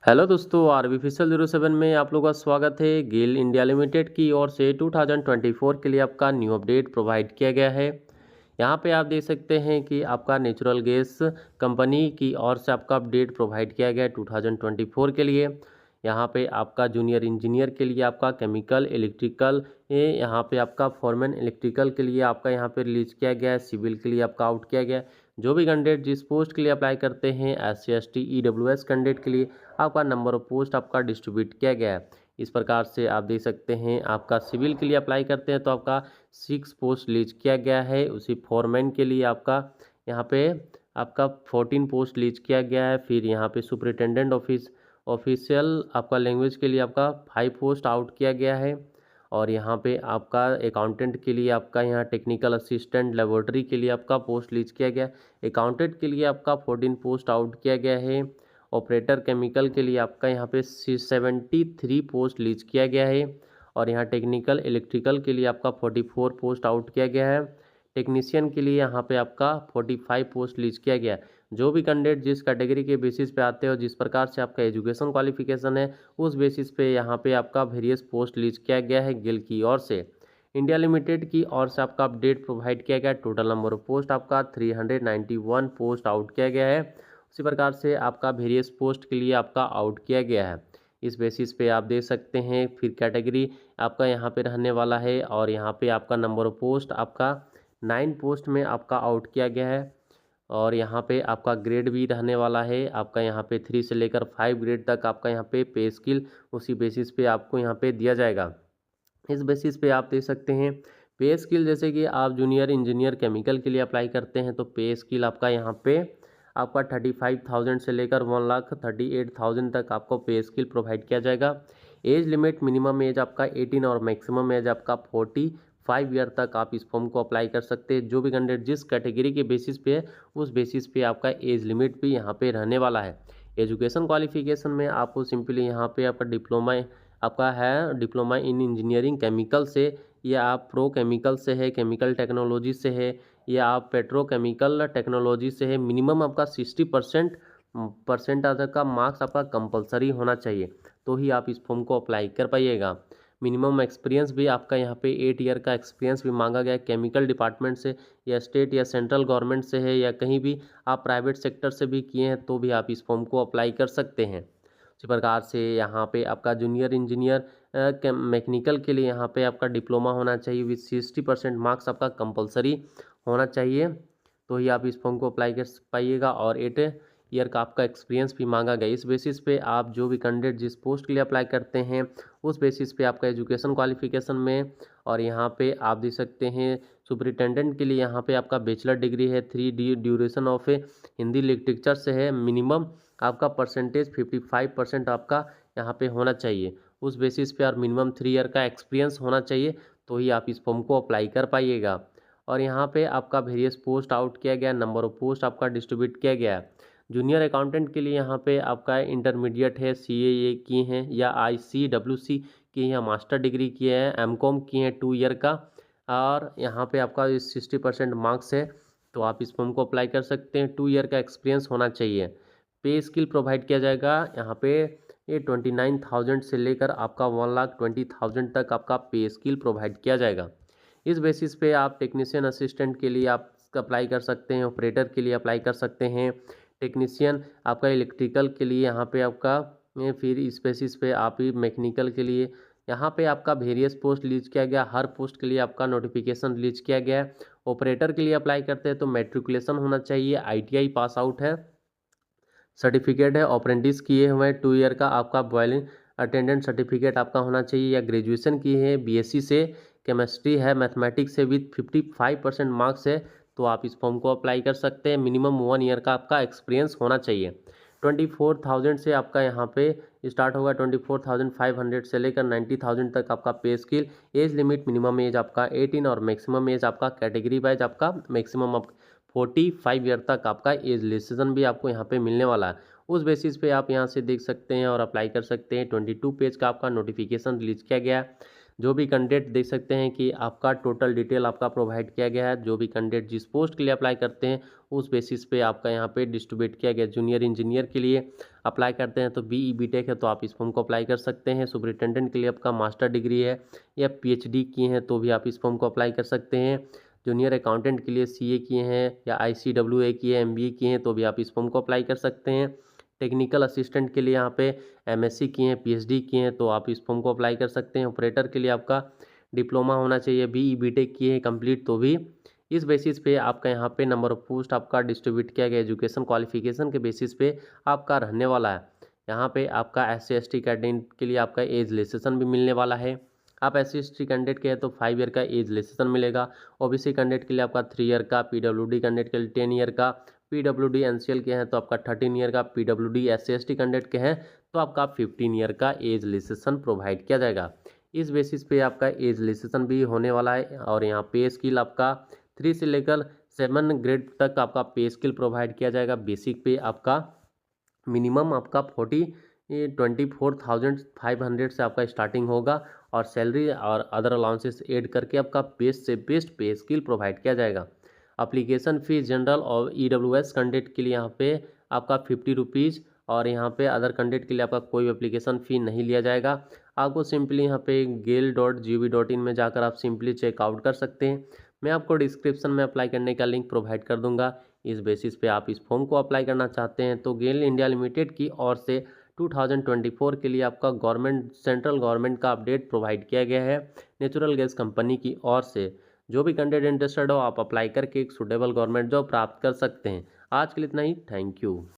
Hello दोस्तों, artificial 07 में आप लोगों का स्वागत है। गेल इंडिया लिमिटेड की ओर से 2024 के लिए आपका न्यू अपडेट प्रोवाइड किया गया है। यहाँ पे आप देख सकते हैं कि आपका नेचुरल गैस कंपनी की ओर से आपका अपडेट प्रोवाइड किया गया है 2024 के लिए। यहाँ पे आपका जूनियर इंजीनियर के लिए आपका केमिकल इलेक्ट्रिकल, ये यहाँ पे आपका फॉरमैन इलेक्ट्रिकल के लिए आपका यहाँ पे रिलीज किया गया है। सिविल के लिए आपका आउट किया गया है। जो भी कैंडिडेट जिस पोस्ट के लिए अप्लाई करते हैं, SC ST EWS कैंडिडेट के लिए आपका नंबर ऑफ पोस्ट आपका डिस्ट्रीब्यूट किया गया है। इस प्रकार से आप देख सकते हैं, आपका सिविल के लिए अप्लाई करते हैं तो आपका 6 पोस्ट लीज किया गया है। उसी फॉरमैन के लिए आपका यहाँ पे आपका 14 पोस्ट लीज किया गया है। फिर यहाँ पे सुपरिटेंडेंट ऑफिशियल आपका लैंग्वेज के लिए आपका 5 पोस्ट आउट किया गया है। और यहाँ पे आपका अकाउंटेंट के लिए आपका यहाँ टेक्निकल असिस्टेंट लेबोरेटरी के लिए आपका पोस्ट लीज किया गया है। अकाउंटेंट के लिए आपका 14 पोस्ट आउट किया गया है। ऑपरेटर केमिकल के लिए आपका यहाँ पे 73 पोस्ट लीज किया गया है। और यहाँ टेक्निकल इलेक्ट्रिकल के लिए आपका 44 पोस्ट आउट किया गया है। टेक्नीशियन के लिए यहाँ पे आपका 45 पोस्ट लीज किया गया है। जो भी कैंडिडेट जिस कैटेगरी के बेसिस पे आते हो, जिस प्रकार से आपका एजुकेशन क्वालिफिकेशन है, उस बेसिस पे यहाँ पे आपका वेरियस पोस्ट लीज किया गया है गेल की ओर से। इंडिया लिमिटेड की ओर से आपका अपडेट प्रोवाइड किया गया। टोटल नंबर ऑफ पोस्ट आपका 391 पोस्ट आउट किया गया है। उसी प्रकार से आपका वेरियस पोस्ट के लिए आपका आउट किया गया है। इस बेसिस पे आप देख सकते हैं। फिर कैटेगरी आपका यहाँ पे रहने वाला है। और यहाँ पे आपका नंबर ऑफ पोस्ट आपका 9 पोस्ट में आपका आउट किया गया है। और यहाँ पे आपका ग्रेड भी रहने वाला है। आपका यहाँ पे 3 से लेकर 5 ग्रेड तक आपका यहाँ पे स्किल उसी बेसिस पे आपको यहाँ पे दिया जाएगा। इस बेसिस पे आप देख सकते हैं पे स्किल, जैसे कि आप जूनियर इंजीनियर केमिकल के लिए अप्लाई करते हैं तो पे स्किल आपका यहाँ पे आपका 35,000 से लेकर 1,38,000 तक आपको पे स्किल प्रोवाइड किया जाएगा। एज लिमिट, मिनिमम एज आपका 18 और मैक्सिमम एज आपका 45 ईयर तक आप इस फॉर्म को अप्लाई कर सकते हैं। जो भी कैंडिडेट जिस कैटेगरी के बेसिस पे है, उस बेसिस पे आपका एज लिमिट भी यहाँ पे रहने वाला है। एजुकेशन क्वालिफिकेशन में आपको सिंपली यहाँ पे आपका डिप्लोमा आपका है, डिप्लोमा इन इंजीनियरिंग केमिकल से, या आप प्रो केमिकल से है, केमिकल टेक्नोलॉजी से है, या आप पेट्रोकेमिकल टेक्नोलॉजी से है। मिनिमम आपका 60% तक का मार्क्स आपका कंपलसरी होना चाहिए, तो ही आप इस फॉर्म को अप्लाई कर पाइएगा। मिनिमम एक्सपीरियंस भी आपका यहाँ पे 8 ईयर का एक्सपीरियंस भी मांगा गया है। केमिकल डिपार्टमेंट से, या स्टेट या सेंट्रल गवर्नमेंट से है, या कहीं भी आप प्राइवेट सेक्टर से भी किए हैं तो भी आप इस फॉर्म को अप्लाई कर सकते हैं। इसी प्रकार से यहाँ पे आपका जूनियर इंजीनियर मैकेनिकल के लिए यहाँ पे आपका डिप्लोमा होना चाहिए विथ 60% मार्क्स आपका कंपलसरी होना चाहिए, तो ही आप इस फॉर्म को अप्लाई कर पाइएगा। और 8 ईयर का आपका एक्सपीरियंस भी मांगा गया। इस बेसिस पे आप जो भी कैंडिडेट जिस पोस्ट के लिए अप्लाई करते हैं, उस बेसिस पे आपका एजुकेशन क्वालिफिकेशन में, और यहाँ पे आप देख सकते हैं सुपरिटेंडेंट के लिए यहाँ पे आपका बैचलर डिग्री है, 3 ड्यूरेशन ऑफ हिंदी लिटरेचर से है। मिनिमम आपका परसेंटेज 55% आपका यहाँ पे होना चाहिए उस बेसिस पे, और मिनिमम 3 ईयर का एक्सपीरियंस होना चाहिए, तो ही आप इस फॉर्म को अप्लाई कर पाइएगा। और यहाँ पे आपका वेरियस पोस्ट आउट किया गया, नंबर ऑफ पोस्ट आपका डिस्ट्रीब्यूट किया गया है। जूनियर अकाउंटेंट के लिए यहाँ पे आपका इंटरमीडिएट है, CA की हैं, या ICWC की, या मास्टर डिग्री किए हैं, MCOM की हैं 2 ईयर का, और यहाँ पे आपका 60% मार्क्स है, तो आप इस फॉर्म को अप्लाई कर सकते हैं। 2 ईयर का एक्सपीरियंस होना चाहिए। पे स्किल प्रोवाइड किया जाएगा यहाँ पे, ये 29,000 से लेकर आपका 1,20,000 तक आपका पे स्किल प्रोवाइड किया जाएगा। इस बेसिस पे आप टेक्नीशियन असिस्टेंट के लिए आप अप्लाई कर सकते हैं, ऑपरेटर के लिए अप्लाई कर सकते हैं, टेक्नीशियन आपका इलेक्ट्रिकल के लिए यहाँ पे आपका फिर इस बेसिस पे आप ही मैकेनिकल के लिए यहाँ पे आपका वेरियस पोस्ट रिलीज किया गया। हर पोस्ट के लिए आपका नोटिफिकेशन रिलीज किया गया है। ऑपरेटर के लिए अप्लाई करते हैं तो मैट्रिकुलेशन होना चाहिए, ITI पास आउट है, सर्टिफिकेट है, अप्रेंटिस किए हुए हैं 2 ईयर का, आपका बॉयलिंग अटेंडेंट सर्टिफिकेट आपका होना चाहिए, या ग्रेजुएशन की है BSc से, केमिस्ट्री है, मैथमेटिक्स से विथ 55% मार्क्स है, तो आप इस फॉर्म को अप्लाई कर सकते हैं। मिनिमम 1 ईयर का आपका एक्सपीरियंस होना चाहिए। 24,000 से आपका यहाँ पे स्टार्ट होगा, 24,500 से लेकर 90,000 तक आपका पे skill. Age limit, minimum age आपका 18 और मैक्सिमम एज आपका कैटेगरी वाइज आपका मैक्सिमम 45 ईयर तक आपका एज रिलेक्सेशन भी आपको यहाँ पे मिलने वाला है। उस बेसिस पे आप यहाँ से देख सकते हैं और अप्लाई कर सकते हैं। 22 पेज का आपका नोटिफिकेशन रिलीज किया गया है। जो भी कैंडिडेट देख सकते हैं कि आपका टोटल डिटेल आपका प्रोवाइड किया गया है। जो भी कैंडिडेट जिस पोस्ट के लिए अप्लाई करते हैं उस बेसिस पे आपका यहाँ पे डिस्ट्रीब्यूट किया गया। जूनियर इंजीनियर के लिए अप्लाई करते हैं तो BE BTech है तो आप इस फॉर्म को अप्लाई कर सकते हैं। सुपरिटेंडेंट के लिए आपका मास्टर डिग्री है या PhD किए हैं तो भी आप इस फॉर्म को अप्लाई कर सकते हैं। जूनियर अकाउंटेंट के लिए CA किए हैं या ICWA किए हैं, MBA किए हैं तो भी आप इस फॉर्म को अप्लाई कर सकते हैं। टेक्निकल असिस्टेंट के लिए यहाँ पे MSc किए हैं, PhD किए हैं तो आप इस फॉर्म को अप्लाई कर सकते हैं। ऑपरेटर के लिए आपका डिप्लोमा होना चाहिए, BE BTech किए हैं कंप्लीट तो भी इस बेसिस पे आपका यहाँ पे नंबर ऑफ पोस्ट आपका डिस्ट्रीब्यूट किया गया। एजुकेशन क्वालिफिकेशन के बेसिस पे आपका रहने वाला है। यहाँ पे आपका SC/ST कैंडिडेट के लिए आपका एज रिलैक्सेशन भी मिलने वाला है। आप SC/ST कैंडिडेट के हैं तो 5 ईयर का एज रिलैक्सेशन मिलेगा। OBC कैंडिडेट के लिए आपका 3 ईयर का, PWD कैंडिडेट के लिए 10 ईयर का, PWD NCL के हैं तो आपका 13 ईयर का, PWD SC/ST कैंडिडेट के हैं तो आपका 15 ईयर का एज रिलैक्सेशन प्रोवाइड किया जाएगा। इस बेसिस पे आपका एज रिलैक्सेशन भी होने वाला है। और यहाँ पे स्किल आपका 3 से लेकर 7 ग्रेड तक आपका पे स्किल प्रोवाइड किया जाएगा। बेसिक पे आपका मिनिमम आपका 24,500 से आपका स्टार्टिंग होगा और सैलरी और अदर अलाउंसेस ऐड करके आपका बेस्ट से बेस्ट पे स्किल प्रोवाइड किया जाएगा। अप्लीकेशन फ़ीस जनरल और EWS कैंडिडेट के लिए यहाँ पे आपका 50 रुपीज़ और यहाँ पे अदर कैंडिडेट के लिए आपका कोई एप्लीकेशन फ़ी नहीं लिया जाएगा। आपको सिंपली यहाँ पे gale.gov.in में जाकर आप सिंपली चेकआउट कर सकते हैं। मैं आपको डिस्क्रिप्शन में अप्लाई करने का लिंक प्रोवाइड कर दूंगा। इस बेसिस पे आप इस फॉर्म को अप्लाई करना चाहते हैं तो गेल इंडिया लिमिटेड की ओर से 2024 के लिए आपका सेंट्रल गवर्नमेंट का अपडेट प्रोवाइड किया गया है नेचुरल गैस कंपनी की ओर से। जो भी कैंडिडेट इंटरेस्टेड हो आप अप्लाई करके एक सूटेबल गवर्नमेंट जॉब प्राप्त कर सकते हैं। आज के लिए इतना ही, थैंक यू।